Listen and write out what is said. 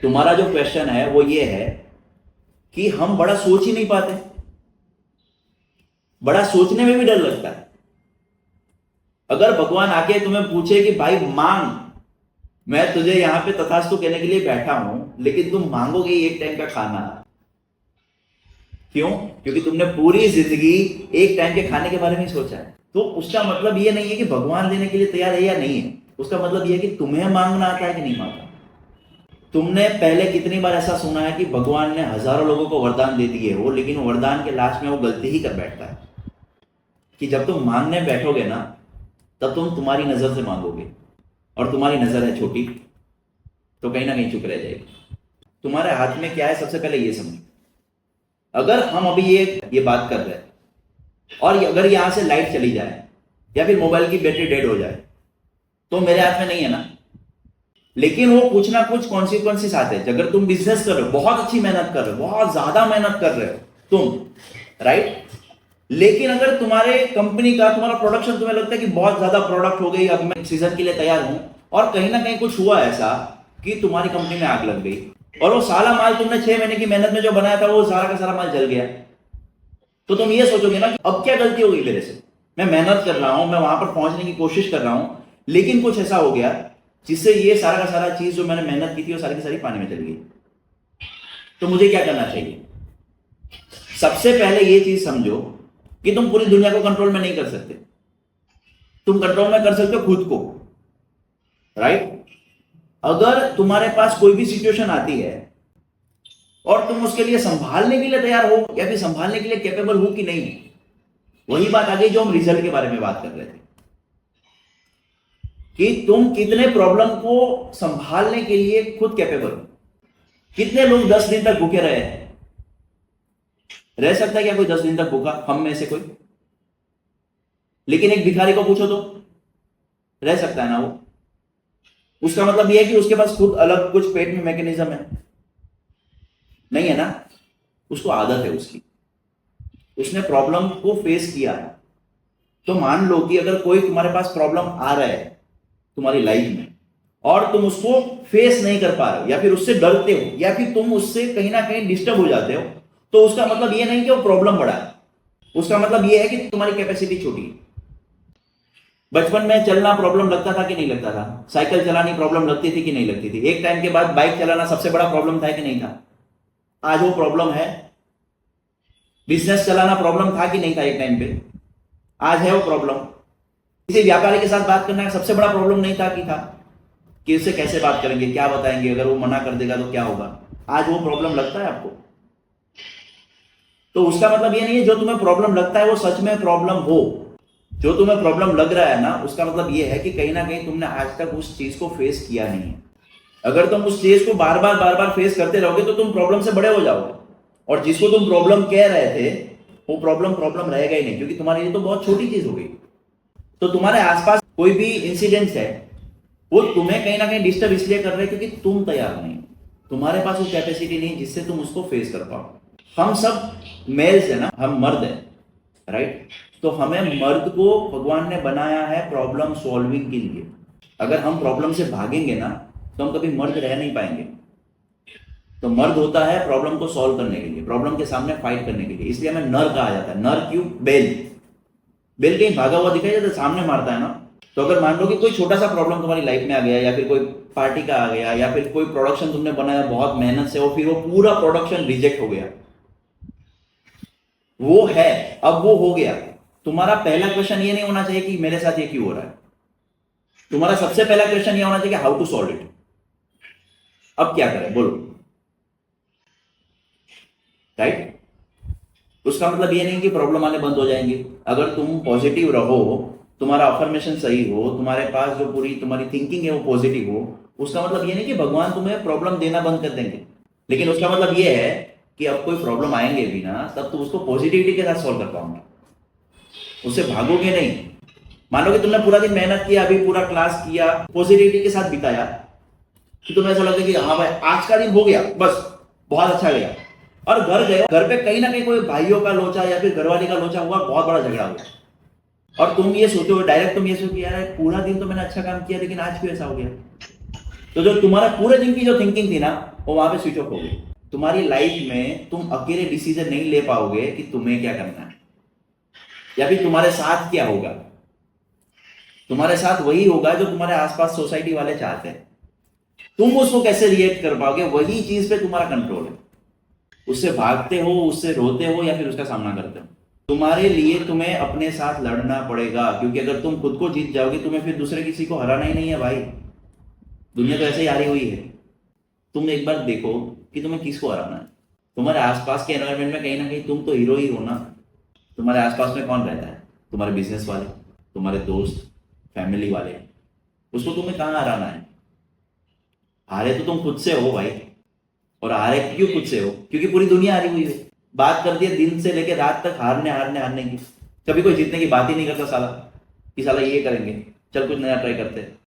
तुम्हारा जो क्वेश्चन है वो ये है कि हम बड़ा सोच ही नहीं पाते, बड़ा सोचने में भी डर लगता है। अगर भगवान आके तुम्हें पूछे कि भाई मांग, मैं तुझे यहां पे तथास्तु कहने के लिए बैठा हूं, लेकिन तुम मांगोगे एक टाइम का खाना। क्यों? क्योंकि तुमने पूरी जिंदगी एक टाइम के खाने के बारे में सोचा है। तो उसका मतलब ये नहीं है कि भगवान देने के लिए तैयार है या नहीं है, उसका मतलब ये है कि तुम्हें मांगना आता है कि नहीं मांगना। तुमने पहले कितनी बार ऐसा सुना है कि भगवान ने हजारों लोगों को वरदान दे दिए हो, लेकिन वरदान के लास्ट में वो गलती ही कर बैठता है कि जब तुम मांगने बैठोगे ना, तब तुम तुम्हारी नजर से मांगोगे, और तुम्हारी नजर है छोटी, तो कहीं ना कहीं चुप रह जाएगी। तुम्हारे हाथ में क्या है, सबसे पहले ये समझो। अगर हम अभी ये बात कर रहे हैं और अगर यहां से लाइट चली जाए या फिर मोबाइल की बैटरी डेड हो जाए, तो मेरे हाथ में नहीं है ना, लेकिन वो कुछ ना कुछ कॉन्सिक्वेंसेस आते हैं। अगर तुम बिजनेस कर रहे हो, बहुत अच्छी मेहनत कर रहे हो, बहुत ज्यादा मेहनत कर रहे हो तुम, राइट, लेकिन अगर तुम्हारे कंपनी का तुम्हारा प्रोडक्शन तुम्हें लगता है कि बहुत ज्यादा प्रोडक्ट हो गई, अब मैं सीजन के लिए तैयार हूं, और कहीं ना कहीं कुछ हुआ ऐसा कि तुम्हारी कंपनी में आग लग गई और वो सारा माल तुमने 6 महीने की मेहनत में जो बनाया था वो सारा का सारा माल जल गया, तो तुम ये सोचोगे ना कि अब क्या गलती हो गई मेरे से, मैं मेहनत कर रहा हूं, मैं वहां पर पहुंचने की कोशिश कर रहा हूं, लेकिन कुछ ऐसा हो गया जिससे ये सारा का सारा चीज जो मैंने मेहनत की थी वो सारी की सारी पानी में चली गई। तो मुझे क्या करना चाहिए? सबसे पहले ये चीज समझो कि तुम पूरी दुनिया को कंट्रोल में नहीं कर सकते, तुम कंट्रोल में कर सकते हो खुद को, राइट। अगर तुम्हारे पास कोई भी सिचुएशन आती है और तुम उसके लिए संभालने के लिए तैयार हो या फिर संभालने के लिए कैपेबल हो कि नहीं, वही बात आ गई जो हम रिजल्ट के बारे में बात कर रहे थे कि तुम कितने प्रॉब्लम को संभालने के लिए खुद कैपेबल हो। कितने लोग 10 दिन तक भूखे रहे हैं? रह सकता है क्या कोई 10 दिन तक भूखा, हम में से कोई? लेकिन एक भिखारी को पूछो तो रह सकता है ना वो? उसका मतलब यह है कि उसके पास खुद अलग कुछ पेट में मैकेनिज्म है? नहीं है ना, उसको आदत है उसकी, उसने प्रॉब्लम को फेस किया है। तो मान लो कि अगर कोई तुम्हारे पास प्रॉब्लम आ रहा है तुम्हारी लाइफ में और तुम उसको फेस नहीं कर पा रहे हो या फिर उससे डरते हो या फिर तुम उससे कहीं ना कहीं डिस्टर्ब हो जाते हो, तो उसका मतलब यह नहीं कि वो प्रॉब्लम बड़ा है, उसका मतलब यह है कि तुम्हारी कैपेसिटी छोटी है। बचपन में चलना प्रॉब्लम लगता था कि नहीं लगता था? साइकिल चलानी प्रॉब्लम लगती थी कि नहीं लगती थी? एक टाइम के बाद बाइक चलाना सबसे बड़ा प्रॉब्लम था कि नहीं था? आज वो प्रॉब्लम है। बिजनेस चलाना प्रॉब्लम था कि नहीं था एक टाइम पे? आज है वो प्रॉब्लम। किसी व्यापारी के साथ बात करना सबसे बड़ा प्रॉब्लम नहीं था कि था? कि उससे कैसे बात करेंगे, क्या बताएंगे, अगर वो मना कर देगा तो क्या होगा? आज वो प्रॉब्लम लगता है आपको? तो उसका मतलब ये नहीं है जो तुम्हें प्रॉब्लम लगता है वो सच में प्रॉब्लम हो। जो तुम्हें प्रॉब्लम लग रहा है ना, उसका मतलब ये है कि कहीं ना कहीं तुमने आज तक उस चीज को फेस किया नहीं है। अगर तुम उस चीज को बार बार फेस करते रहोगे तो तुम प्रॉब्लम से बड़े हो जाओगे, और जिसको तुम प्रॉब्लम कह रहे थे वो प्रॉब्लम रहेगा ही नहीं, क्योंकि तुम्हारे लिए तो बहुत छोटी चीज हो गई। तो तुम्हारे आसपास कोई भी इंसिडेंट है वो तुम्हें कहीं ना कहीं डिस्टर्ब इसलिए कर रहे हैं क्योंकि तुम तैयार नहीं, तुम्हारे पास वो कैपेसिटी नहीं जिससे तुम उसको फेस कर पाओ। हम सब मेल्स है ना, हम मर्द हैं, राइट। तो हमें मर्द को भगवान ने बनाया है प्रॉब्लम सॉल्विंग के लिए। अगर हम प्रॉब्लम से भागेंगे ना तो हम कभी मर्द रह नहीं पाएंगे। तो मर्द होता है प्रॉब्लम को सॉल्व करने के लिए, प्रॉब्लम के सामने फाइट करने के लिए, इसलिए हमें नर कहा जाता है। नर क्यों? बेल कहीं भागा हुआ दिखाई जाता है, सामने मारता है ना। तो अगर मान लो कि कोई छोटा सा प्रॉब्लम तुम्हारी लाइफ में आ गया या फिर कोई पार्टी का आ गया या फिर कोई प्रोडक्शन तुमने बनाया बहुत मेहनत से और फिर वो पूरा प्रोडक्शन रिजेक्ट हो गया, वो है, अब वो हो गया, तुम्हारा पहला क्वेश्चन ये नहीं होना चाहिए कि मेरे साथ ये क्यों हो रहा है। तुम्हारा सबसे पहला क्वेश्चन ये होना चाहिए हाउ टू सॉल्व इट। अब क्या करें बोलो, राइट। उसका मतलब ये नहीं कि प्रॉब्लम आने बंद हो जाएंगे। अगर तुम पॉजिटिव रहो, तुम्हारा अफर्मेशन सही हो, तुम्हारे पास जो पूरी तुम्हारी थिंकिंग है वो पॉजिटिव हो, उसका मतलब ये नहीं कि भगवान तुम्हें प्रॉब्लम देना बंद कर देंगे। लेकिन उसका मतलब ये है कि अब कोई प्रॉब्लम आएंगे भी ना, तब तुम उसको पॉजिटिविटी के साथ सॉल्व कर पाओगे, उससे भागोगे नहीं। मान लो कि तुमने पूरा दिन मेहनत किया, अभी पूरा क्लास किया, पॉजिटिविटी के साथ बिताया, कि तुम्हें ऐसा लगता है कि हाँ भाई आज का दिन हो गया, बस बहुत अच्छा गया, और घर गए, घर पे कहीं ना कहीं कोई भाइयों का लोचा या फिर घरवाली का लोचा हुआ, बहुत बड़ा झगड़ा हुआ, और तुम ये सोचो, डायरेक्ट तुम ये सोचो कि यार पूरा दिन तो मैंने अच्छा काम किया लेकिन आज क्यों ऐसा हो गया। तो जो तुम्हारा पूरे दिन की जो थिंकिंग थी ना, और वहां पे स्विच ऑफ हो गई। तुम्हारी लाइफ में तुम अकेले डिसीजन नहीं ले पाओगे कि तुम्हें क्या करना है या फिर तुम्हारे साथ क्या होगा। तुम्हारे साथ वही होगा जो तुम्हारे आसपास सोसाइटी वाले चाहते हैं। तुम उसको कैसे रिएक्ट कर पाओगे, वही चीज पे तुम्हारा कंट्रोल है। उससे भागते हो, उससे रोते हो, या फिर उसका सामना करते हो। तुम्हारे लिए तुम्हें अपने साथ लड़ना पड़ेगा, क्योंकि अगर तुम खुद को जीत जाओगे तुम्हें फिर दूसरे किसी को हराना ही नहीं है भाई। दुनिया तो ऐसे ही हारी हुई है। तुम एक बार देखो कि तुम्हें किसको हराना है। तुम्हारे आसपास के एनवायरमेंट में कहीं ना कहीं तुम तो हीरो ही हो ना। तुम्हारे आसपास में कौन रहता है? तुम्हारे बिजनेस वाले, तुम्हारे दोस्त, फैमिली वाले। उसको तुम्हें कहाँ हराना है? हारे तो तुम खुद से हो भाई। और हारे क्यों खुद से हो? क्योंकि पूरी दुनिया हारी हुई है। बात करती है दिन से लेकर रात तक हारने हारने हारने की। कभी कोई जीतने की बात ही नहीं करता साला, कि साला ये करेंगे, चल कुछ नया ट्राई करते हैं।